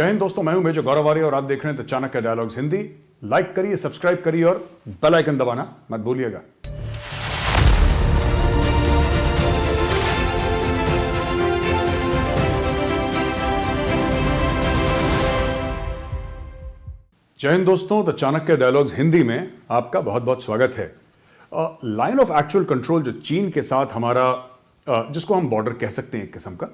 जय हिंद दोस्तों, मैं हूं मेजर गौरव आर्य और आप देख रहे हैं the Chanakya dialogues Hindi. Like करिए, सब्सक्राइब करिए और बेल आइकन दबाना मत भूलिएगा। जय हिंद दोस्तों, द चाणक्य डायलॉग्स हिंदी में आपका बहुत बहुत स्वागत है। लाइन ऑफ एक्चुअल कंट्रोल जो चीन के साथ हमारा जिसको हम बॉर्डर कह सकते हैं, एक किस्म का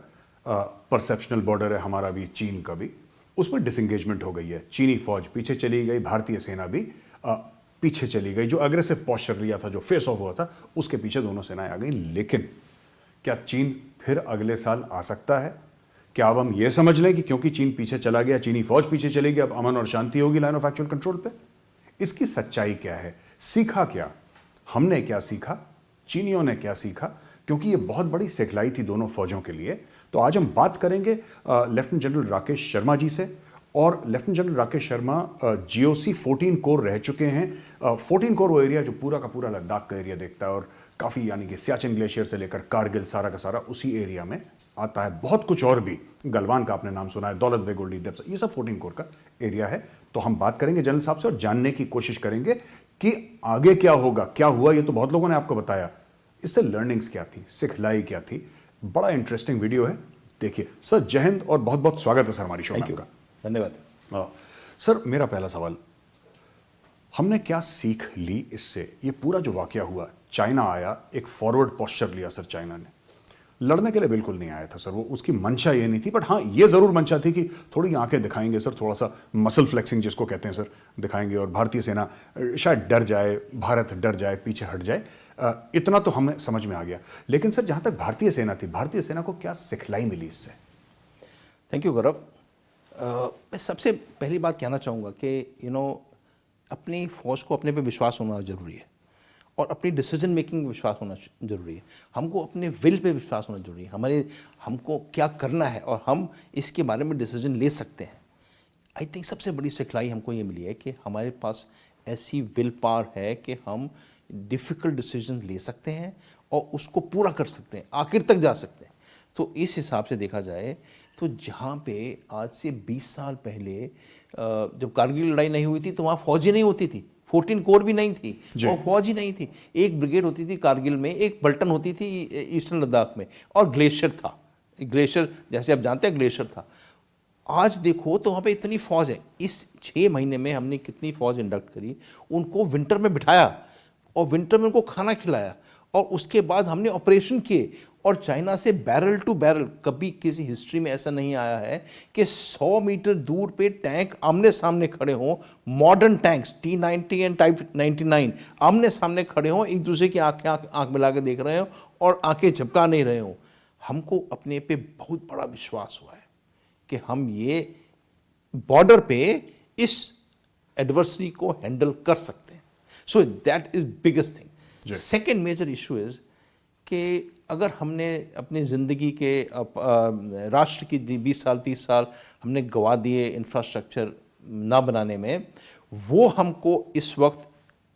परसेप्शनल बॉर्डर है हमारा भी, चीन का भी, उसमें डिसंगेजमेंट हो गई है। चीनी फौज पीछे चली गई, भारतीय सेना भी पीछे चली गई। जो अग्रेसिव पोस्चर लिया था, जो फेस ऑफ हुआ था, उसके पीछे दोनों सेनाएं आ गई। लेकिन क्या चीन फिर अगले साल आ सकता है? क्या अब हम ये समझ लें कि क्योंकि चीन पीछे चला गया, चीनी फौज पीछे चली गई, अब अमन और शांति होगी लाइन ऑफ एक्चुअल कंट्रोल पे? इसकी सच्चाई क्या है? सीखा क्या? हमने क्या सीखा? चीनियों ने क्या सीखा? क्योंकि ये बहुत बड़ी सिखलाई थी दोनों फौजों के लिए। तो आज हम बात करेंगे लेफ्टिनेंट जनरल राकेश शर्मा जी से। और lieutenant general Rakesh Sharma GOC 14 core रह चुके हैं। 14 कोर वो एरिया जो पूरा का पूरा लद्दाख का एरिया देखता है और काफ़ी, यानी कि सियाचिन ग्लेशियर से लेकर कारगिल, सारा का सारा उसी एरिया में आता है। बहुत कुछ और भी, गलवान का आपने नाम सुना है, दौलत बेग ओल्डी डेप्स, ये सब 14 कोर का एरिया है। तो हम बात करेंगे जनरल साहब से और जानने की कोशिश करेंगे कि आगे क्या होगा, क्या हुआ। ये तो बहुत लोगों ने आपको बताया, इससे लर्निंग्स क्या थी, सिखलाई क्या थी। बड़ा इंटरेस्टिंग वीडियो है, देखिए। सर जय हिंद और बहुत बहुत स्वागत है सर हमारी शो में आपका। धन्यवाद। सर मेरा पहला सवाल, हमने क्या सीख ली इससे? ये पूरा जो वाकया हुआ, चाइना आया, एक फॉरवर्ड पोस्चर लिया सर चाइना ने। लड़ने के लिए बिल्कुल नहीं आया था सर वो, उसकी मंशा ये नहीं थी। बट हाँ, ये जरूर मंशा थी कि थोड़ी आंखें दिखाएंगे सर, थोड़ा सा मसल फ्लेक्सिंग जिसको कहते हैं सर, दिखाएंगे और भारतीय सेना शायद डर जाए, भारत डर जाए, पीछे हट जाए। इतना तो हमें समझ में आ गया। लेकिन सर जहां तक भारतीय सेना थी, भारतीय सेना को क्या सिखलाई मिली इससे? थैंक यू गौरव। मैं सबसे पहली बात कहना चाहूँगा कि अपनी फौज को अपने पे विश्वास होना ज़रूरी है और अपनी डिसीजन मेकिंग में विश्वास होना ज़रूरी है। हमको अपने विल पे विश्वास होना ज़रूरी है, हमको क्या करना है और हम इसके बारे में डिसीजन ले सकते हैं। आई थिंक सबसे बड़ी सिखलाई हमको ये मिली है कि हमारे पास ऐसी विल पावर है कि हम डिफ़िकल्ट डिसीजन ले सकते हैं और उसको पूरा कर सकते हैं, आखिर तक जा सकते हैं। तो इस हिसाब से देखा जाए तो जहाँ पे आज से 20 साल पहले जब कारगिल लड़ाई नहीं हुई थी तो वहाँ फौज ही नहीं होती थी, 14 कोर भी नहीं थी और फौज ही नहीं थी। एक ब्रिगेड होती थी कारगिल में, एक पलटन होती थी ईस्टर्न लद्दाख में, और ग्लेशियर था। ग्लेशियर जैसे आप जानते हैं ग्लेशियर था। आज देखो तो वहाँ पे इतनी फौज है। इस 6 महीने में हमने कितनी फौज इंडक्ट करी, उनको विंटर में बिठाया और विंटर में उनको खाना खिलाया और उसके बाद हमने ऑपरेशन किए। और चाइना से बैरल टू बैरल, कभी किसी हिस्ट्री में ऐसा नहीं आया है कि 100 मीटर दूर पे टैंक आमने सामने खड़े हों, modern tanks T-90 and type 99 आमने सामने खड़े हों, एक दूसरे की आंख मिला के देख रहे हो और आंखें झपका नहीं रहे हो। हमको अपने पे बहुत बड़ा विश्वास हुआ है कि हम ये बॉर्डर पे इस एडवर्सरी को हैंडल कर सकते हैं। So that is biggest thing. Second major issue is कि अगर हमने अपनी ज़िंदगी के राष्ट्र की 20 साल 30 साल हमने गवा दिए इंफ्रास्ट्रक्चर ना बनाने में, वो हमको इस वक्त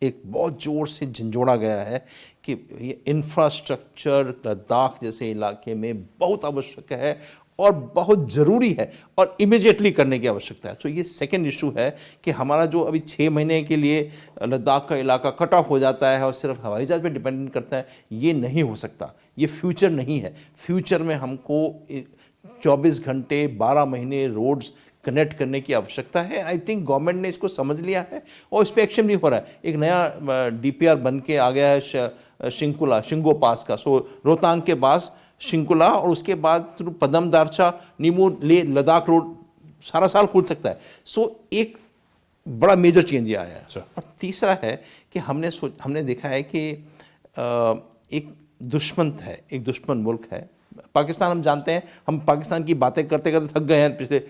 एक बहुत ज़ोर से झंझोड़ा गया है कि ये इंफ्रास्ट्रक्चर लद्दाख जैसे इलाके में बहुत आवश्यक है और बहुत ज़रूरी है और इमीडिएटली करने की आवश्यकता है। तो ये सेकंड इशू है कि हमारा जो अभी 6 महीने के लिए लद्दाख का इलाका कट ऑफ हो जाता है और सिर्फ हवाई जहाज़ पे डिपेंडेंट करता है, ये नहीं हो सकता। ये फ्यूचर नहीं है। फ्यूचर में हमको 24 घंटे 12 महीने रोड्स कनेक्ट करने की आवश्यकता है। आई थिंक गवर्नमेंट ने इसको समझ लिया है और इस पर एक्शन भी हो रहा है। एक नया DPR बन के आ गया है शिंगो पास का। सो रोहतांग के पास शिंकुला और उसके बाद पदम, दारचा, नीमू, ले लद्दाख रोड सारा साल खुल सकता है। सो एक बड़ा मेजर चेंज ये आया है। और तीसरा है कि हमने देखा है कि एक दुश्मन है, एक दुश्मन मुल्क है पाकिस्तान। हम जानते हैं, हम पाकिस्तान की बातें करते करते थक गए हैं पिछले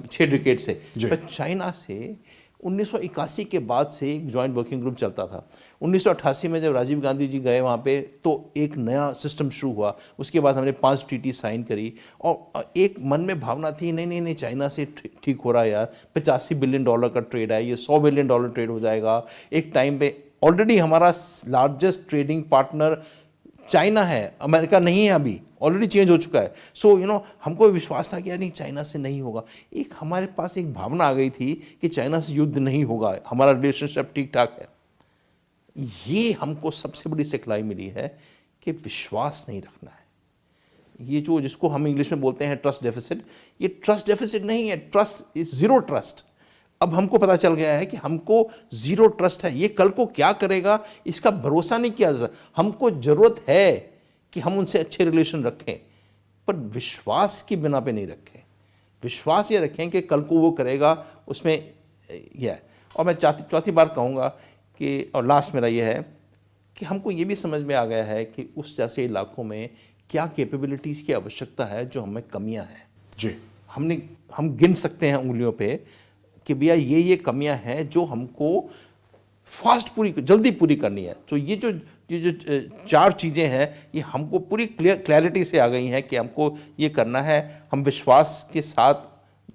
6 डिकेड से। पर चाइना से 1981 के बाद से एक जॉइंट वर्किंग ग्रुप चलता था। 1988 में जब राजीव गांधी जी गए वहाँ पे तो एक नया सिस्टम शुरू हुआ। उसके बाद हमने 5 ट्रीटी साइन करी और एक मन में भावना थी, नहीं चाइना से ठीक हो रहा है यार, $85 बिलियन का ट्रेड है, ये $100 बिलियन ट्रेड हो जाएगा एक टाइम पे। ऑलरेडी हमारा लार्जेस्ट ट्रेडिंग पार्टनर चाइना है, अमेरिका नहीं है, अभी ऑलरेडी चेंज हो चुका है। सो हमको विश्वास था कि यार नहीं, चाइना से नहीं होगा। एक हमारे पास एक भावना आ गई थी कि चाइना से युद्ध नहीं होगा, हमारा रिलेशनशिप ठीक ठाक है। ये हमको सबसे बड़ी सिखलाई मिली है कि विश्वास नहीं रखना है। ये जो जिसको हम इंग्लिश में बोलते हैं ट्रस्ट डेफिसिट, ये ट्रस्ट डेफिसिट नहीं है, ट्रस्ट इज जीरो ट्रस्ट। अब हमको पता चल गया है कि हमको जीरो ट्रस्ट है, ये कल को क्या करेगा इसका भरोसा नहीं किया जा सकता। हमको जरूरत है कि हम उनसे अच्छे रिलेशन रखें, पर विश्वास की बिना पे नहीं रखें। विश्वास ये रखें कि कल को वो करेगा, उसमें यह है। और मैं चौथी बार कहूँगा कि, और लास्ट मेरा ये है कि हमको ये भी समझ में आ गया है कि उस जैसे इलाकों में क्या कैपेबिलिटीज़ की आवश्यकता है, जो हमें कमियां हैं। जी, हम गिन सकते हैं उंगलियों पे कि भैया ये कमियां हैं जो हमको जल्दी पूरी करनी है। तो ये जो 4 चीज़ें हैं, ये हमको पूरी क्लैरिटी से आ गई हैं कि हमको ये करना है। हम विश्वास के साथ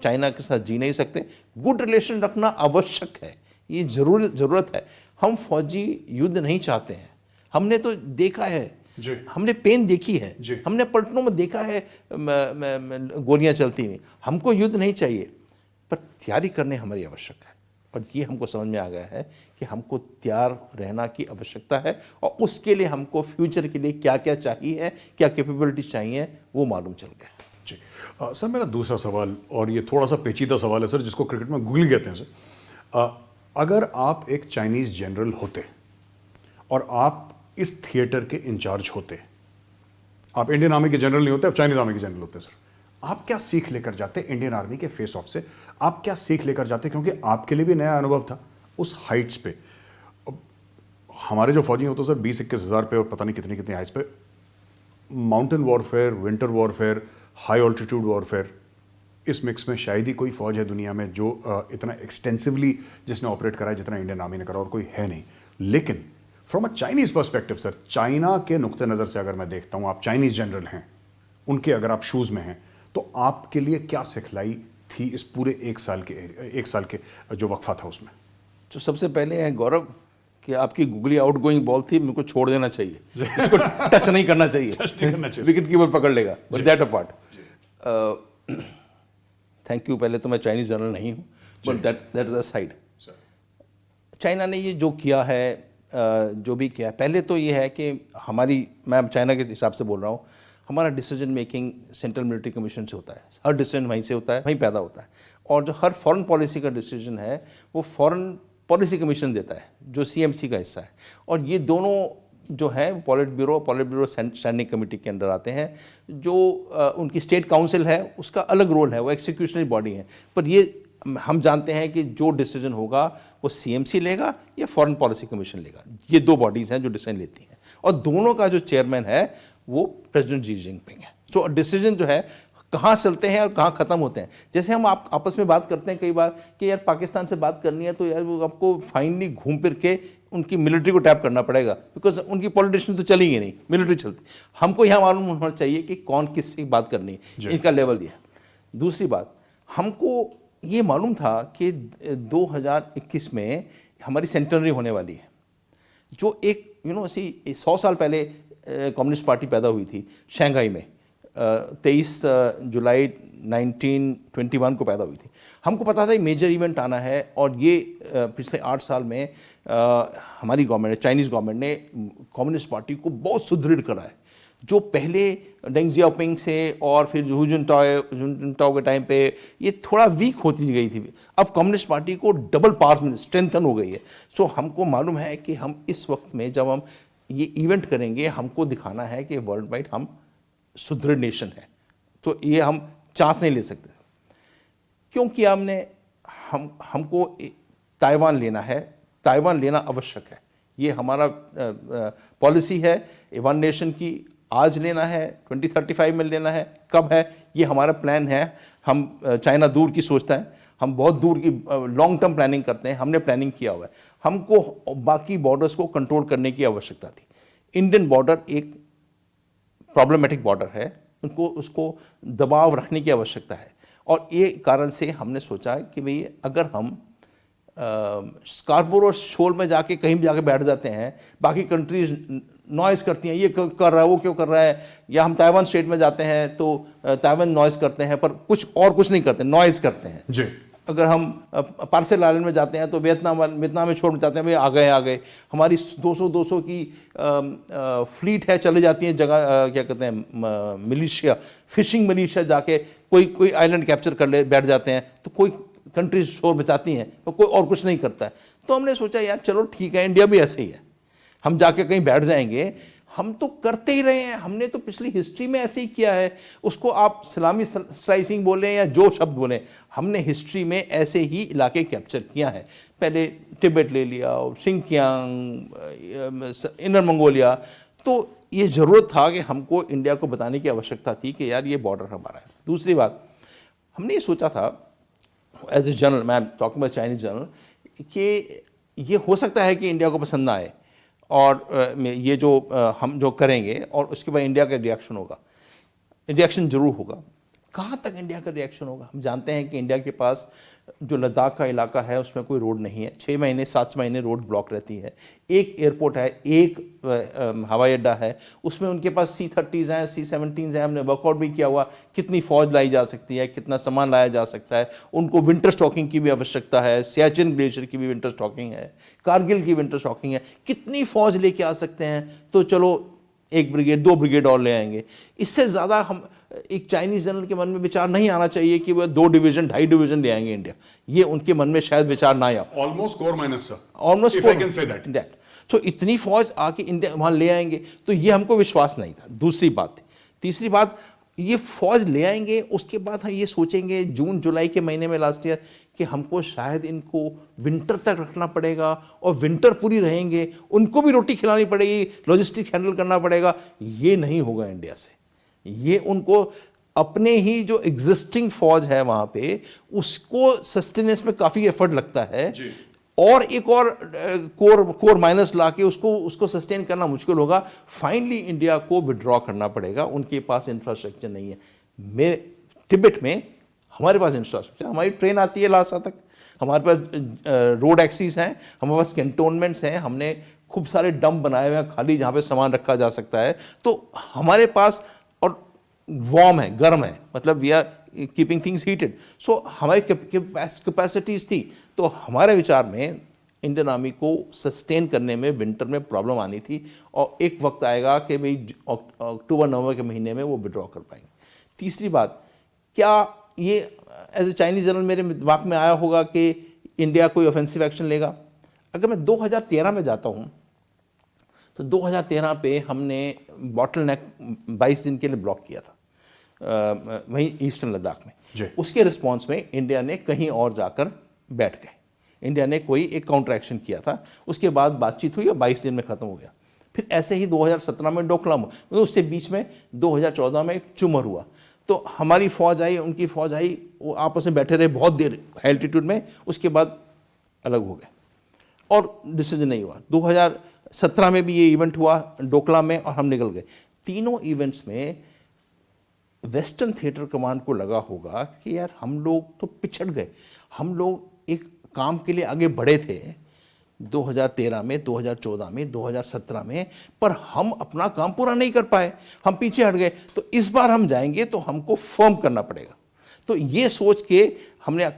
चाइना के साथ जी नहीं सकते, गुड रिलेशन रखना आवश्यक है, ये ज़रूरत है। हम फौजी युद्ध नहीं चाहते हैं, हमने तो देखा है, हमने पेन देखी है, हमने पलटनों में देखा है गोलियां चलती हुई। हमको युद्ध नहीं चाहिए, पर तैयारी करने हमारी आवश्यक है। और ये हमको समझ में आ गया है कि हमको तैयार रहना की आवश्यकता है, और उसके लिए हमको फ्यूचर के लिए क्या क्या चाहिए, क्या कैपेबिलिटी चाहिए, वो मालूम चल गया। जी सर, मेरा दूसरा सवाल, और ये थोड़ा सा पेचीदा सवाल है सर, जिसको क्रिकेट में गुगली कहते हैं सर। अगर आप एक चाइनीज़ जनरल होते और आप इस थिएटर के इंचार्ज होते, आप इंडियन आर्मी के जनरल नहीं होते, आप चाइनीज आर्मी के जनरल होते सर, आप क्या सीख लेकर जाते इंडियन आर्मी के फेस ऑफ से? आप क्या सीख लेकर जाते? क्योंकि आपके लिए भी नया अनुभव था उस हाइट्स पे। हमारे जो फौजी होते सर 20-21 हज़ार पे और पता नहीं कितनी कितनी हाइट्स पे, mountain warfare, winter warfare, high altitude warfare, इस मिक्स में शायद ही कोई फौज है दुनिया में जो इतना एक्सटेंसिवली जिसने ऑपरेट करा है जितना इंडियन आर्मी ने करा, और कोई है नहीं। लेकिन from a Chinese perspective sir, China के नुक्ते नज़र से अगर मैं देखता हूँ, आप चाइनीज जनरल हैं, उनके अगर आप शूज़ में हैं, तो आपके लिए क्या सिखलाई थी इस पूरे एक साल के जो वक्फा था उसमें? तो सबसे पहले है गौरव कि आपकी गुगली आउटगोइंग बॉल थी, मेरे को छोड़ देना चाहिए, इसको टच नहीं करना चाहिए, विकेट कीपर पकड़ लेगा, but that apart. Thank you. पहले तो मैं चाइनीज जनरल नहीं हूँ, but that is a side. China ने ये जो किया है, जो भी किया है, पहले तो ये है कि मैं चाइना के हिसाब से बोल रहा हूँ, हमारा decision making central military commission से होता है, हर डिसीजन वहीं से होता है, वहीं पैदा होता है। और जो हर फॉरेन पॉलिसी का डिसीजन है वो फॉरेन पॉलिसी कमीशन देता है, जो CMC का हिस्सा है। और ये दोनों जो है पॉलिट ब्यूरो स्टैंडिंग कमेटी के अंडर आते हैं। जो उनकी स्टेट काउंसिल है उसका अलग रोल है, वो एक्सिक्यूशनरी बॉडी है। पर ये हम जानते हैं कि जो डिसीजन होगा वो CMC लेगा या फॉरेन पॉलिसी कमीशन लेगा। ये 2 बॉडीज़ हैं जो डिसीजन लेती हैं, और दोनों का जो चेयरमैन है वो प्रेसिडेंट जी जिनपिंग है। तो डिसीजन जो है कहाँ चलते हैं और कहाँ ख़त्म होते हैं। जैसे हम आपस में बात करते हैं कई बार कि यार पाकिस्तान से बात करनी है तो यार वो आपको फाइनली घूम फिर के उनकी मिलिट्री को टैप करना पड़ेगा, बिकॉज उनकी पॉलिटिशियन तो चलेंगे नहीं, मिलिट्री चलती। हमको यहाँ मालूम होना चाहिए कि कौन किससे बात करनी है, इनका लेवल दिया। दूसरी बात, हमको ये मालूम था कि 2021 में हमारी सेंटेनरी होने वाली है, जो एक ऐसी 100 साल पहले कम्युनिस्ट पार्टी पैदा हुई थी शंघाई में, 23 जुलाई 1921 को पैदा हुई थी। हमको पता था मेजर इवेंट आना है, और ये पिछले 8 साल में हमारी गवर्नमेंट, चाइनीज़ गवर्नमेंट ने कम्युनिस्ट पार्टी को बहुत सुदृढ़ करा है। जो पहले डेंग जियाओपिंग से और फिर हू जुनटाओ के टाइम पे ये थोड़ा वीक होती गई थी, अब कम्युनिस्ट पार्टी को डबल पावर में स्ट्रेंथन हो गई है। सो हमको मालूम है कि हम इस वक्त में जब हम ये इवेंट करेंगे, हमको दिखाना है कि वर्ल्ड वाइड हम सुदृढ़ नेशन है। तो ये हम चांस नहीं ले सकते, क्योंकि हमको ताइवान लेना है, ताइवान लेना आवश्यक है। ये हमारा पॉलिसी है वन नेशन की, आज लेना है, 2035 में लेना है, कब है ये हमारा प्लान है। हम चाइना दूर की सोचता है, हम बहुत दूर की लॉन्ग टर्म प्लानिंग करते हैं, हमने प्लानिंग किया हुआ है। हमको बाकी बॉर्डर्स को कंट्रोल करने की आवश्यकता थी। इंडियन बॉर्डर एक प्रॉब्लमेटिक बॉर्डर है, उसको दबाव रखने की आवश्यकता है। और ये कारण से हमने सोचा कि भाई अगर हम स्कार्बोरो शोल में जाके कहीं भी जाके बैठ जाते हैं, बाकी कंट्रीज नॉइज करती हैं, ये क्यों कर रहा है, वो क्यों कर रहा है। या हम ताइवान स्टेट में जाते हैं तो ताइवान नॉइज करते हैं, पर कुछ नहीं करते, नॉइज करते हैं जी। अगर हम पार्सल आइलैंड में जाते हैं तो वियतनाम में छोड़ जाते हैं, भाई आ गए। हमारी 200 की फ्लीट है, चले जाती है जगह, क्या कहते हैं, मिलिशिया, फिशिंग मिलिशिया, जाके कोई आइलैंड कैप्चर कर ले बैठ जाते हैं, तो कोई कंट्रीज शोर बचाती हैं, तो कोई और कुछ नहीं करता है। तो हमने सोचा यार चलो ठीक है, इंडिया भी ऐसे ही है, हम जाके कहीं बैठ जाएंगे। हम तो करते ही रहे हैं, हमने तो पिछली हिस्ट्री में ऐसे ही किया है। उसको आप सलामी स्लाइसिंग बोलें या जो शब्द बोलें, हमने हिस्ट्री में ऐसे ही इलाके कैप्चर किया है। पहले तिब्बत ले लिया, शिंकियांग, इनर मंगोलिया। तो ये ज़रूरत था कि हमको इंडिया को बताने की आवश्यकता थी कि यार ये बॉर्डर हमारा है। दूसरी बात, हमने ये सोचा था एज ए जनरल, मैं टॉकिंग अबाउट चाइनीज जनरल, कि ये हो सकता है कि इंडिया को पसंद ना आए, और ये जो हम जो करेंगे और उसके बाद इंडिया का रिएक्शन होगा, रिएक्शन जरूर होगा। कहाँ तक इंडिया का रिएक्शन होगा? हम जानते हैं कि इंडिया के पास जो लद्दाख का इलाका है उसमें कोई रोड नहीं है, 6 महीने 7 महीने रोड ब्लॉक रहती है। एक एयरपोर्ट है, एक हवाई अड्डा है, उसमें उनके पास C-30s हैं, C-17s हैं। हमने वर्कआउट भी किया हुआ कितनी फौज लाई जा सकती है, कितना सामान लाया जा सकता है। उनको विंटर स्टॉकिंग की भी आवश्यकता है, सियाचिन ग्लेशियर की भी विंटर स्टॉकिंग है, कारगिल की विंटर स्टॉकिंग है। कितनी फौज लेके आ सकते हैं? तो चलो 1 ब्रिगेड 2 ब्रिगेड और ले आएंगे। इससे ज़्यादा हम एक चाइनीज जनरल के मन में विचार नहीं आना चाहिए कि वह 2 डिवीजन 2.5 डिवीजन ले आएंगे इंडिया। ये उनके मन में शायद विचार ना आया। Almost core minus sir, almost if I can say that. So इतनी फौज आके इंडिया वहां ले आएंगे, तो ये हमको विश्वास नहीं था। दूसरी बात थी। तीसरी बात, ये फौज ले आएंगे, उसके बाद हम ये सोचेंगे जून जुलाई के महीने में लास्ट ईयर कि हमको शायद इनको विंटर तक रखना पड़ेगा, और विंटर पूरी रहेंगे, उनको भी रोटी खिलानी पड़ेगी, लॉजिस्टिक हैंडल करना पड़ेगा। ये नहीं होगा इंडिया से। ये उनको अपने ही जो एग्जिस्टिंग फौज है वहां पे, उसको सस्टेनेंस में काफी एफर्ट लगता है, और एक और कोर माइनस लाके उसको सस्टेन करना मुश्किल होगा। फाइनली इंडिया को विड्रॉ करना पड़ेगा, उनके पास इंफ्रास्ट्रक्चर नहीं है। मेरे तिब्बत में हमारे पास इंफ्रास्ट्रक्चर, हमारी ट्रेन आती है लासा तक, हमारे पास रोड एक्सिस हैं, हमारे पास कैंटोनमेंट्स हैं, हमने खूब सारे डंप बनाए हुए हैं खाली, जहाँ पे सामान रखा जा सकता है। तो हमारे पास, और वार्म है, गर्म है, मतलब we are keeping things heated. So हमारी कैपेसिटीज थी। तो हमारे विचार में इंडियन आर्मी को सस्टेन करने में विंटर में प्रॉब्लम आनी थी, और एक वक्त आएगा कि भाई अक्टूबर नवंबर के महीने में वो विड्रॉ कर पाएंगे। तीसरी बात, क्या ये एज ए चाइनीज जनरल मेरे दिमाग में आया होगा कि इंडिया कोई ऑफेंसिव एक्शन लेगा? अगर मैं 2013 में जाता हूँ, तो 2013 पे हमने बॉटल नेक 22 दिन के लिए ब्लॉक किया था वहीं ईस्टर्न लद्दाख में। उसके रिस्पॉन्स में इंडिया ने कहीं और जाकर बैठ गए, इंडिया ने कोई एक काउंटर एक्शन किया था। उसके बाद बातचीत हुई और 22 दिन में ख़त्म हो गया। फिर ऐसे ही 2017 में डोकलाम हुआ, उससे बीच में 2014 में एक चुमर हुआ। तो हमारी फौज आई, उनकी फौज आई, वो आपस में बैठे रहे बहुत देर एल्टीट्यूड में, उसके बाद अलग हो गए और डिसीजन नहीं हुआ। 2017 में भी ये इवेंट हुआ डोकलाम में, और हम निकल गए। तीनों इवेंट्स में वेस्टर्न थिएटर कमांड को लगा होगा कि यार हम लोग तो पिछड़ गए, हम लोग एक काम के लिए आगे बढ़े थे 2013 में, 2014 में, 2017 में, पर हम अपना काम पूरा नहीं कर पाए, हम पीछे हट गए। तो इस बार हम जाएंगे तो हमको फर्म करना पड़ेगा। तो ये सोच के हमने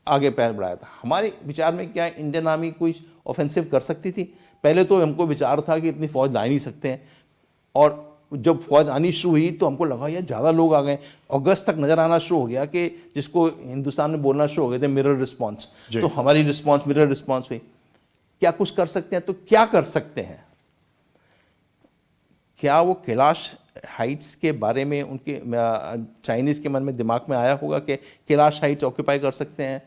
आगे पैर बढ़ाया था। हमारे विचार में क्या इंडियन आर्मी कोई ऑफेंसिव कर सकती थी? पहले तो हमको विचार था कि इतनी फौज ला ही नहीं सकते हैं, और जब फौज आनी शुरू हुई तो हमको लगा यार ज़्यादा लोग आ गए। अगस्त तक नज़र आना शुरू हो गया कि जिसको हिंदुस्तान में बोलना शुरू हो गए थे मिरर रिस्पॉन्स। तो हमारी रिस्पॉन्स मिरर रिस्पॉन्स हुई। क्या कुछ कर सकते हैं? तो क्या कर सकते हैं? क्या वो कैलाश हाइट्स के बारे में उनके चाइनीज़ के मन में दिमाग में आया होगा कि कैलाश हाइट्स ऑक्यूपाई कर सकते हैं?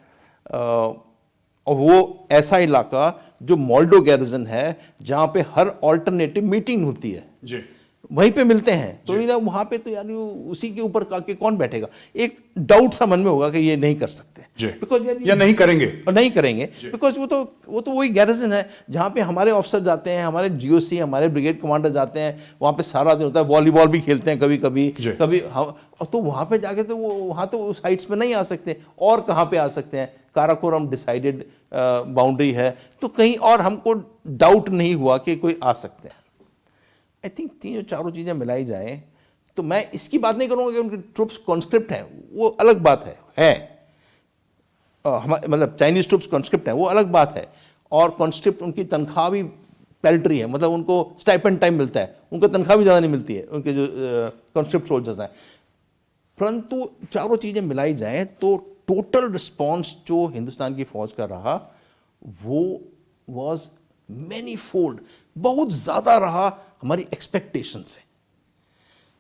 और वो ऐसा इलाका जो मोल्डो गैरिजन है, जहाँ पे हर ऑल्टरनेटिव मीटिंग होती है, वहीं पे मिलते हैं। तो यार वहाँ पे तो यार उसी के ऊपर के कौन बैठेगा? एक डाउट सा मन में होगा कि ये नहीं कर सकते, बिकॉज या नहीं करेंगे, और नहीं करेंगे बिकॉज वो तो वही गैरिजन है जहाँ पे हमारे ऑफिसर जाते हैं, हमारे जीओसी, हमारे ब्रिगेड कमांडर जाते हैं, वहाँ पे सारा दिन होता है, वॉलीबॉल भी खेलते हैं कभी कभी तो वहाँ पे जाके तो वो वहाँ तो उस हाइट्स पे नहीं आ सकते। और कहाँ पे आ सकते हैं? काराकोरम डिसाइडेड बाउंड्री है, तो कहीं और हमको डाउट नहीं हुआ कि कोई आ सकते हैं। आई थिंक तीनों चारों चीज़ें मिलाई जाएं तो मैं इसकी बात नहीं करूँगा कि उनकी ट्रुप्स कॉन्स्क्रिप्ट हैं, वो अलग बात है। मतलब चाइनीज़ ट्रुप्स कॉन्स्क्रिप्ट हैं, वो अलग बात है। और कॉन्स्क्रिप्ट उनकी तनख्वाह भी पैल्ट्री है, मतलब उनको स्टाइपेंड टाइम मिलता है, उनको तनख्वाह भी ज़्यादा नहीं मिलती है उनके जो कॉन्स्क्रिप्ट सोल्जर्स हैं। परंतु चारों चीज़ें मिलाई जाएं तो टोटल रिस्पॉन्स जो हिंदुस्तान की फौज का रहा वो वॉज मैनी फोल्ड, बहुत ज़्यादा रहा हमारी एक्सपेक्टेशन से,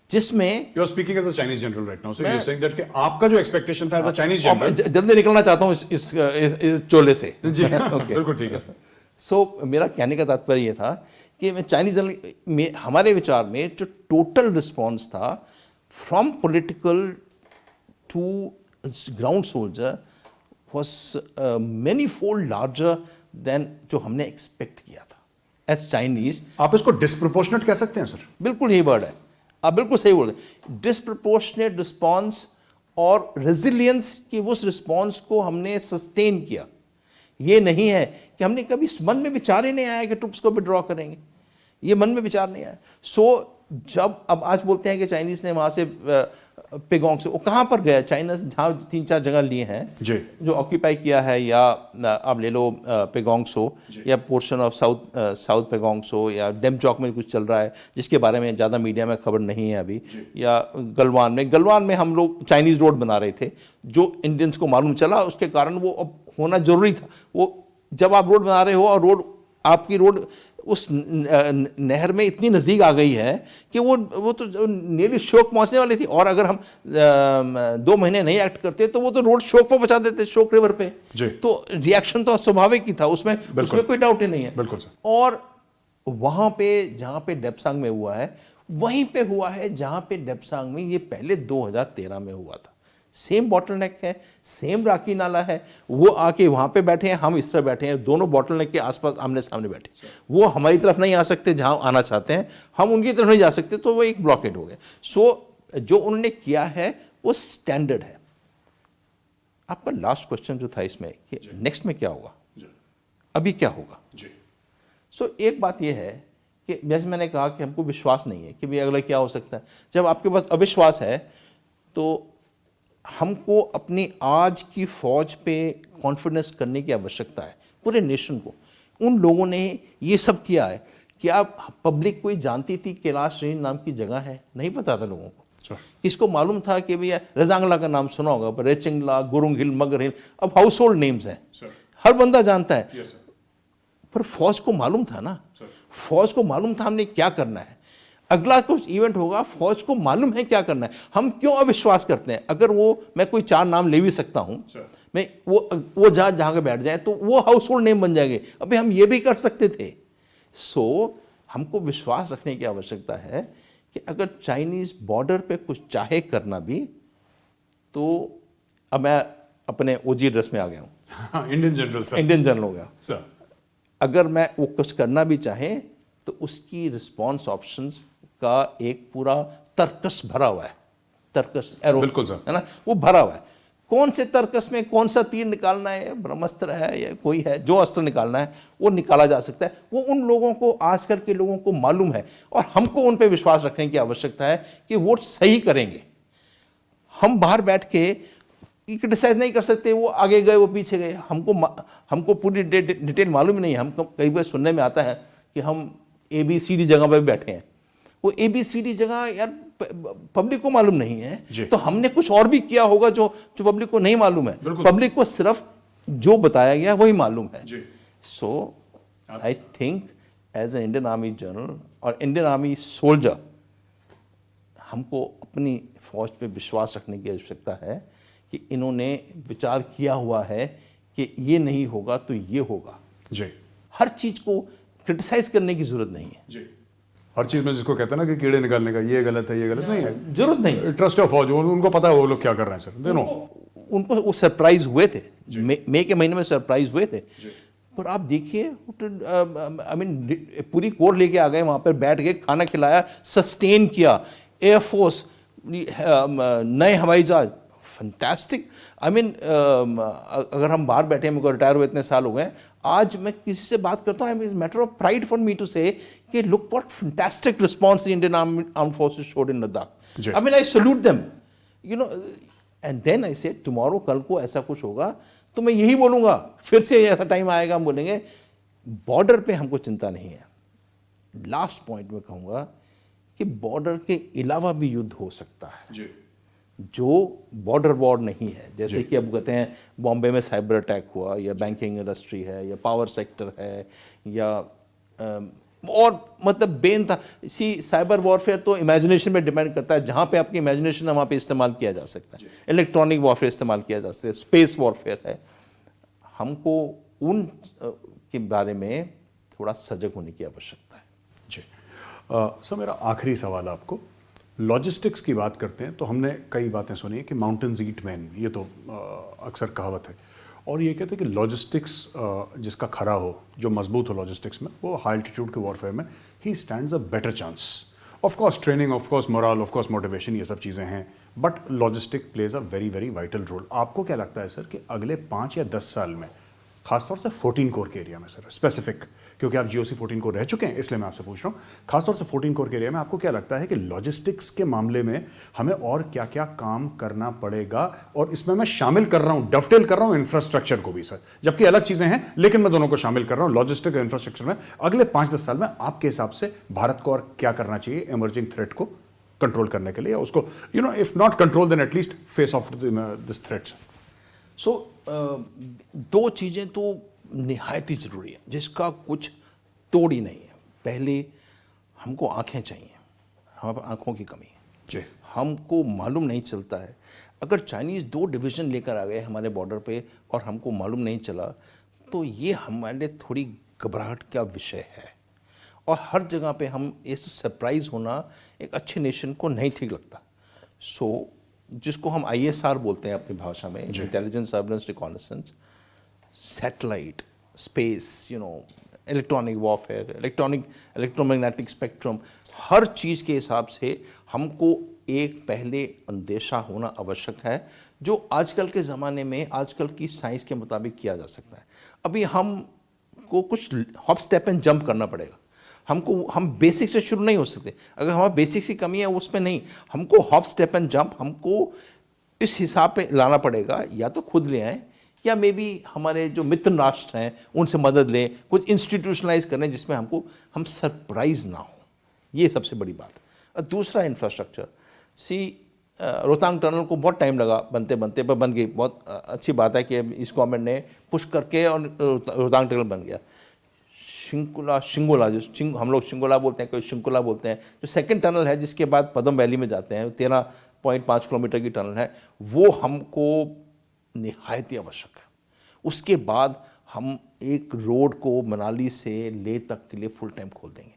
जिसमें you are speaking as a Chinese general right now, so you are saying that कि आपका जो एक्सपेक्टेशन था एज अ चाइनीज जनरल, जल्दी निकलना चाहता हूँ इस चोले से। जी बिल्कुल ठीक है। सो मेरा कहने का तात्पर्य ये था कि मैं चाइनीज जनरल में, हमारे विचार में जो टोटल रिस्पॉन्स था from political to ground soldier was many fold larger than जो हमने एक्सपेक्ट किया था एज चाइनीज। आप इसको डिस्प्रोपोर्शनेट कह सकते हैं सर? बिल्कुल यही वर्ड है, आप बिल्कुल सही बोल रहे। डिस्प्रपोर्शनेट रिस्पॉन्स और रेजिलियंस की उस रिस्पॉन्स को हमने सस्टेन किया। ये नहीं है कि हमने कभी मन में विचार ही नहीं आया कि ट्रुप्स को विड्रॉ करेंगे, ये मन में विचार नहीं आया। सो जब अब आज बोलते हैं कि चाइनीज़ ने वहाँ से पेगोंग से, वो कहाँ पर गया? चाइना से जहाँ 3-4 जगह लिए हैं जो ऑक्यूपाई किया है, या आप ले लो पेगोंग सो या पोर्शन ऑफ साउथ पेगोंग सो, या डेमचौक में कुछ चल रहा है जिसके बारे में ज़्यादा मीडिया में खबर नहीं है अभी, या गलवान में हम लोग चाइनीज़ रोड बना रहे थे जो इंडियंस को मालूम चला, उसके कारण वो अब होना ज़रूरी था। वो जब आप रोड बना रहे हो और रोड आपकी रोड उस नहर में इतनी नज़दीक आ गई है कि वो तो नियरली शोक पहुंचने वाली थी, और अगर हम 2 महीने नहीं एक्ट करते तो वो तो रोड शोक पर बचा देते, शोक रिवर पे। तो रिएक्शन तो स्वाभाविक ही था, उसमें कोई डाउट ही नहीं है। बिल्कुल सर। और वहाँ पे जहाँ पे डेप्सांग में हुआ है वहीं पे हुआ है जहाँ पे डेप्सांग में ये पहले 2013 में हुआ था। सेम बॉटलनेक है, सेम राकी नाला है, वो आके वहाँ पे बैठे हैं, हम इस तरह बैठे हैं, दोनों बॉटलनेक के आसपास आमने सामने बैठे। वो हमारी तरफ नहीं आ सकते जहाँ आना चाहते हैं, हम उनकी तरफ नहीं जा सकते, तो वो एक ब्लॉकेड हो गया। सो जो उन्होंने किया है वो स्टैंडर्ड है। आपका लास्ट क्वेश्चन जो था इसमें कि नेक्स्ट में क्या होगा, अभी क्या होगा। सो एक बात यह है कि जैसे मैंने कहा कि हमको विश्वास नहीं है कि भाई अगला क्या हो सकता है। जब आपके पास अविश्वास है तो हमको अपनी आज की फौज पे कॉन्फिडेंस करने की आवश्यकता है, पूरे नेशन को। उन लोगों ने ये सब किया है। क्या पब्लिक कोई जानती थी कैलाश रेंज नाम की जगह है? नहीं पता था लोगों को। किसको मालूम था कि भैया रजांगला का नाम सुना होगा, पर रेचिंगला, गुरुंग हिल, मगर हिल अब हाउस होल्ड नेम्स हैं, हर बंदा जानता है। पर फौज को मालूम था ना, फौज को मालूम था हमने क्या करना है। अगला कुछ इवेंट होगा, फौज को मालूम है क्या करना है। हम क्यों अविश्वास करते हैं? अगर वो, मैं कोई 4 नाम ले भी सकता हूं, मैं वो जहां के बैठ जाए तो वो हाउस होल्ड नेम बन जाएंगे। अभी हम ये भी कर सकते थे। सो हमको विश्वास रखने की आवश्यकता है कि अगर चाइनीज बॉर्डर पे कुछ चाहे करना भी, तो अब मैं अपने ओजी ड्रेस में आ गया हूं, इंडियन जनरल हो गया। अगर मैं वो कुछ करना भी चाहे तो उसकी रिस्पॉन्स ऑप्शंस का एक पूरा तर्कस भरा हुआ है, तर्कस एरो, बिल्कुल सर, है ना, वो भरा हुआ है। कौन से तर्कस में कौन सा तीर निकालना है, ब्रह्मास्त्र है या कोई है, जो अस्त्र निकालना है वो निकाला जा सकता है। वो उन लोगों को, आजकल के लोगों को मालूम है, और हमको उन पे विश्वास रखने की आवश्यकता है कि वो सही करेंगे। हम बाहर बैठ के क्रिटिसाइज नहीं कर सकते, वो आगे गए वो पीछे गए। हमको पूरी डिटेल मालूम ही नहीं है। हमको कई बार सुनने में आता है कि हम ABCD जगह पर बैठे हैं। वो ABCD जगह यार पब्लिक को मालूम नहीं है, तो हमने कुछ और भी किया होगा जो पब्लिक को नहीं मालूम है। पब्लिक को सिर्फ जो बताया गया वही मालूम है। So I think as a Indian army general और इंडियन आर्मी सोल्जर, हमको अपनी फौज पे विश्वास रखने की आवश्यकता है कि इन्होंने विचार किया हुआ है कि ये नहीं होगा तो ये होगा। हर चीज को क्रिटिसाइज करने की जरूरत नहीं है। हर चीज में जिसको कहते हैं ना कि कीड़े निकालने का, ये गलत है, ये गलत नहीं है, जरूरत नहीं। ट्रस्ट ऑफ फौज, उनको पता है वो लोग क्या कर रहे हैं सर। उनको वो सरप्राइज हुए थे, मई के महीने में सरप्राइज हुए थे। पर आप देखिए, आई मीन पूरी कोर लेके आ गए, वहां पर बैठ के खाना खिलाया, सस्टेन किया, एयरफोर्स, नए हवाई जहाज, फंटास्टिक। आई मीन अगर हम बाहर बैठे हैं, मुझको रिटायर हुए इतने साल हो गए, आज मैं किसी से बात करता हूँ, it's matter of pride for me to say कि look what fantastic response the Indian arm forces showed in Ladakh. I mean I salute them, you know. And then I say tomorrow, कल को ऐसा कुछ होगा तो मैं यही बोलूँगा, फिर से ऐसा टाइम आएगा हम बोलेंगे बॉर्डर पे हमको चिंता नहीं है। लास्ट पॉइंट में कहूँगा कि बॉर्डर के अलावा भी युद्ध हो सकता है जी। जो बॉर्डर वॉर नहीं है। जैसे कि अब कहते हैं बॉम्बे में साइबर अटैक हुआ, या बैंकिंग इंडस्ट्री है, या पावर सेक्टर है, या और मतलब बेन था। इसी साइबर वॉरफेयर तो इमेजिनेशन पे डिपेंड करता है, जहाँ पे आपकी इमेजिनेशन है वहाँ पे इस्तेमाल किया जा सकता है। इलेक्ट्रॉनिक वॉरफेयर इस्तेमाल किया जा सकता है, स्पेस वॉरफेयर है। हमको उन के बारे में थोड़ा सजग होने की आवश्यकता है। जी। सर, मेरा आखिरी सवाल आपको, लॉजिस्टिक्स की बात करते हैं तो हमने कई बातें सुनी है कि माउंटेन्स ईट मैन, ये तो अक्सर कहावत है, और ये कहते हैं कि लॉजिस्टिक्स जिसका खरा हो, जो मजबूत हो लॉजिस्टिक्स में, वो हाई एल्टीट्यूड के वॉरफेयर में ही stands a better chance. Of course training, of course moral, of course motivation, ये सब चीज़ें हैं, but logistic plays a very very vital role. आपको क्या लगता है सर कि अगले 5 या 10 साल में, खासतौर से 14 कोर के एरिया में सर स्पेसिफिक, क्योंकि आप GOC 14 कोर रह चुके हैं इसलिए मैं आपसे पूछ रहा हूँ, खासतौर से 14 कोर के एरिया में आपको क्या लगता है कि लॉजिस्टिक्स के मामले में हमें और क्या क्या काम करना पड़ेगा? और इसमें मैं शामिल कर रहा हूँ, डफटेल कर रहा हूँ इंफ्रास्ट्रक्चर को भी सर, जबकि अलग चीज़ें हैं, लेकिन मैं दोनों को शामिल कर रहा हूँ। लॉजिस्टिक और इंफ्रास्ट्रक्चर में अगले 5-10 साल में आपके हिसाब से भारत को और क्या करना चाहिए इमर्जिंग थ्रेट को कंट्रोल करने के लिए, या उसको if not control then at least face off this threats? So दो चीज़ें तो निहायत ही ज़रूरी है, जिसका कुछ तोड़ ही नहीं है। पहले हमको आंखें चाहिए, हमारे पास आंखों की कमी है जी। हमको मालूम नहीं चलता है। अगर चाइनीज़ 2 डिवीज़न लेकर आ गए हमारे बॉर्डर पे और हमको मालूम नहीं चला, तो ये हमारे लिए थोड़ी घबराहट का विषय है। और हर जगह पे हम इस सरप्राइज़ होना एक अच्छे नेशन को नहीं ठीक लगता। सो जिसको हम ISR बोलते हैं अपनी भाषा में, intelligence surveillance reconnaissance, satellite, space, electronic warfare, electromagnetic spectrum, हर चीज़ के हिसाब से हमको एक पहले अंदेशा होना आवश्यक है, जो आजकल के ज़माने में आजकल की साइंस के मुताबिक किया जा सकता है। अभी हमको कुछ हॉप स्टेप एंड जंप करना पड़ेगा। हम बेसिक से शुरू नहीं हो सकते। अगर हमारा बेसिक्स की कमी है उसमें नहीं, हमको हॉप स्टेप एंड जंप हमको इस हिसाब पे लाना पड़ेगा। या तो खुद ले आएँ, या मे बी हमारे जो मित्र राष्ट्र हैं उनसे मदद लें, कुछ इंस्टीट्यूशनलाइज करें जिसमें हम सरप्राइज ना हो। ये सबसे बड़ी बात। और दूसरा इंफ्रास्ट्रक्चर, रोहतांग टनल को बहुत टाइम लगा बनते बनते, पर बन गई। बहुत अच्छी बात है कि इस गवर्नमेंट ने पुश करके और रोहतांग टनल बन गया। शिंगोला जो हम लोग शिंगोला बोलते हैं, कोई शिंकुला बोलते हैं, जो सेकंड टनल है जिसके बाद पदम वैली में जाते हैं, 13.5 किलोमीटर की टनल है, वो हमको निहायत ही आवश्यक है। उसके बाद हम एक रोड को मनाली से लेह तक के लिए फुल टाइम खोल देंगे,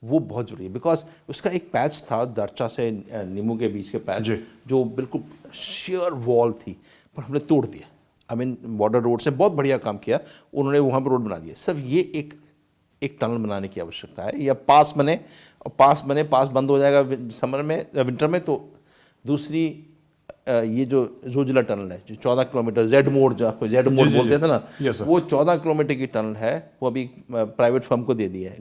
वो बहुत ज़रूरी है। बिकॉज उसका एक पैच था दरचा से नीमू के बीच के पैच, जो बिल्कुल शेयर वॉल थी, पर हमने तोड़ दिया। आई मीन बॉर्डर रोड से बहुत बढ़िया काम किया उन्होंने, वहाँ पर रोड बना दिया। सिर्फ ये एक टनल बनाने की आवश्यकता है, या पास बंद हो जाएगा समर में, विंटर में। तो दूसरी ये जो जोजिला टनल है, जो 14 किलोमीटर जेड मोड, जो आपको जेड मोड बोलते थे ना, वो 14 किलोमीटर की टनल है, वो अभी प्राइवेट फर्म को दे दी है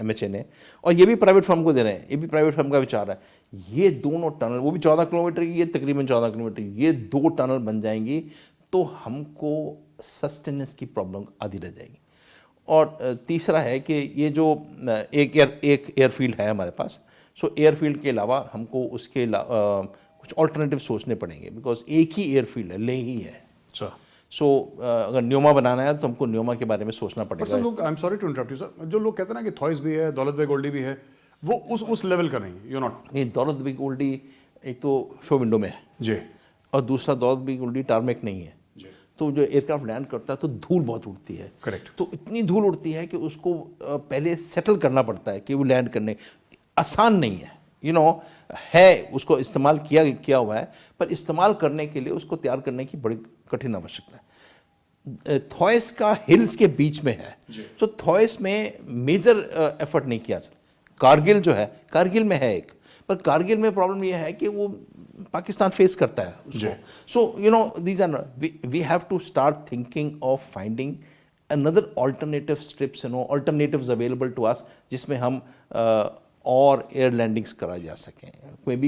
MHA ने, और ये भी प्राइवेट फर्म को दे रहे हैं। ये भी प्राइवेट फर्म का विचार है। ये दोनों टनल, वो भी 14 किलोमीटर की, ये तकरीबन 14 किलोमीटर, ये 2 टनल बन जाएंगी तो हमको सस्टेनेंस की प्रॉब्लम आधी रह जाएगी। और तीसरा है कि ये जो एक एयरफील्ड है हमारे पास, सो एयरफील्ड के अलावा हमको उसके कुछ ऑल्टरनेटिव सोचने पड़ेंगे। बिकॉज एक ही एयरफील्ड है, ले ही है। सो अगर न्योमा बनाना है तो हमको न्योमा के बारे में सोचना पड़ेगा। लोग, I am sorry to interrupt you sir, जो लोग कहते हैं ना कि थॉइस भी है, दौलत बेग ओल्डी भी है, वो उस लेवल का नहीं, यू नॉट। नहीं, दौलत बेग ओल्डी एक तो शो विंडो में है जी, और दूसरा दौलत बेग ओल्डी टारमेक नहीं है। तो जो एयरक्राफ्ट लैंड करता है तो धूल बहुत उड़ती है। करेक्ट। तो इतनी धूल उड़ती है कि उसको पहले सेटल करना पड़ता है कि वो लैंड करने आसान नहीं है। है, उसको इस्तेमाल किया हुआ है, पर इस्तेमाल करने के लिए उसको तैयार करने की बड़ी कठिन आवश्यकता है। थॉइस का हिल्स के बीच में है, तो थॉइस में मेजर एफर्ट नहीं किया जाता। कारगिल जो है, कारगिल में है एक, पर कारगिल में प्रॉब्लम यह है कि वो पाकिस्तान फेस करता है उसको। So these are, we have to start thinking of finding another alternative strips, alternatives available to us, जिसमें हम और एयर लैंडिंग्स करा जा सकें,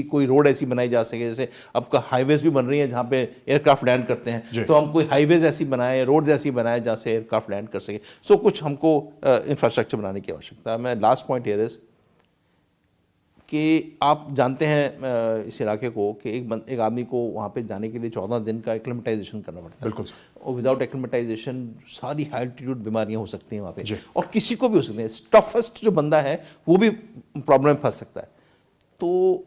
कोई रोड ऐसी बनाई जा सके, जैसे अब का हाईवेज भी बन रही है जहाँ पे एयरक्राफ्ट लैंड करते हैं, तो हम कोई हाईवेज ऐसी बनाए, रोड ऐसी बनाए जहाँ से एयरक्राफ्ट लैंड कर सके। सो कुछ हमको इंफ्रास्ट्रक्चर बनाने की आवश्यकता है। मैं लास्ट पॉइंट हियर इज कि आप जानते हैं इस इलाके को कि एक आदमी को वहाँ पे जाने के लिए 14 दिन का एक्लिमेटाइजेशन करना पड़ता है। बिल्कुल और विदाउट एक्लिमेटाइजेशन सारी हाई एल्टीट्यूड बीमारियाँ हो सकती हैं वहाँ पे, और किसी को भी हो सकती है। टफेस्ट जो बंदा है वो भी प्रॉब्लम में फंस सकता है। तो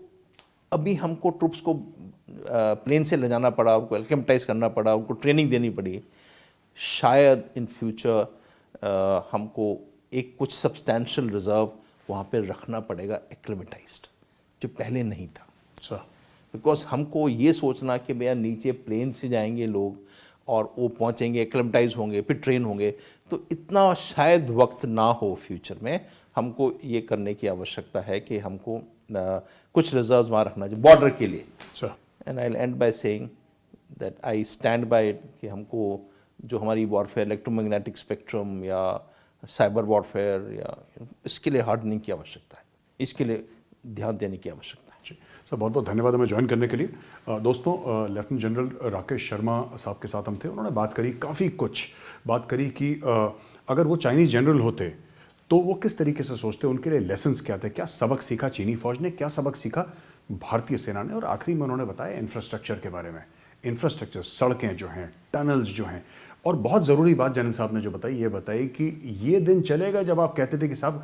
अभी हमको ट्रूप्स को प्लेन से ले जाना पड़ा, उनको एक्लिमेटाइज करना पड़ा, उनको ट्रेनिंग देनी पड़ी। शायद इन फ्यूचर हमको एक कुछ सब्सटैंशियल रिजर्व वहाँ पे रखना पड़ेगा एक्लिमेटाइज्ड, जो पहले नहीं था। बिकॉज हमको ये सोचना कि भैया नीचे प्लेन से जाएंगे लोग और वो पहुँचेंगे, एक्लिमेटाइज होंगे, फिर ट्रेन होंगे, तो इतना शायद वक्त ना हो फ्यूचर में। हमको ये करने की आवश्यकता है कि हमको कुछ रिजर्व वहाँ रखना चाहिए बॉर्डर के लिए। And I and by saying that I stand by कि हमको जो हमारी वॉरफेयर इलेक्ट्रोमैग्नेटिक स्पेक्ट्रम या साइबर वॉरफेयर या इसके लिए हार्डनिंग की आवश्यकता है, इसके लिए ध्यान देने की आवश्यकता है। जी सर, बहुत बहुत धन्यवाद हमें ज्वाइन करने के लिए। दोस्तों, लेफ्टिनेंट जनरल राकेश शर्मा साहब के साथ हम थे। उन्होंने बात करी, काफ़ी कुछ बात करी कि अगर वो चाइनीज जनरल होते तो वो किस तरीके से सोचते, उनके लिए लेसन्स क्या थे, क्या सबक सीखा चीनी फौज ने, क्या सबक सीखा भारतीय सेना ने, और आखिरी में उन्होंने बताया इंफ्रास्ट्रक्चर के बारे में। इंफ्रास्ट्रक्चर, सड़कें जो हैं, टनल्स जो हैं, और बहुत ज़रूरी बात जनरल साहब ने जो बताई, ये बताई कि ये दिन चलेगा जब आप कहते थे कि साहब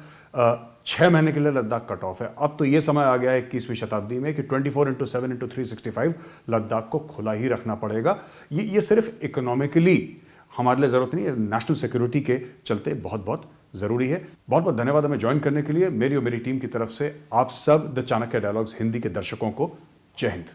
6 महीने के लिए लद्दाख कट ऑफ है। अब तो ये समय आ गया है 21वीं शताब्दी में कि 24/7/365 लद्दाख को खुला ही रखना पड़ेगा। ये सिर्फ इकोनॉमिकली हमारे लिए ज़रूरत नहीं है, नेशनल सिक्योरिटी के चलते बहुत बहुत ज़रूरी है। बहुत बहुत धन्यवाद हमें ज्वाइन करने के लिए। मेरी और मेरी टीम की तरफ से आप सब द चाणक्य डायलॉग्स हिंदी के दर्शकों को जय हिंद।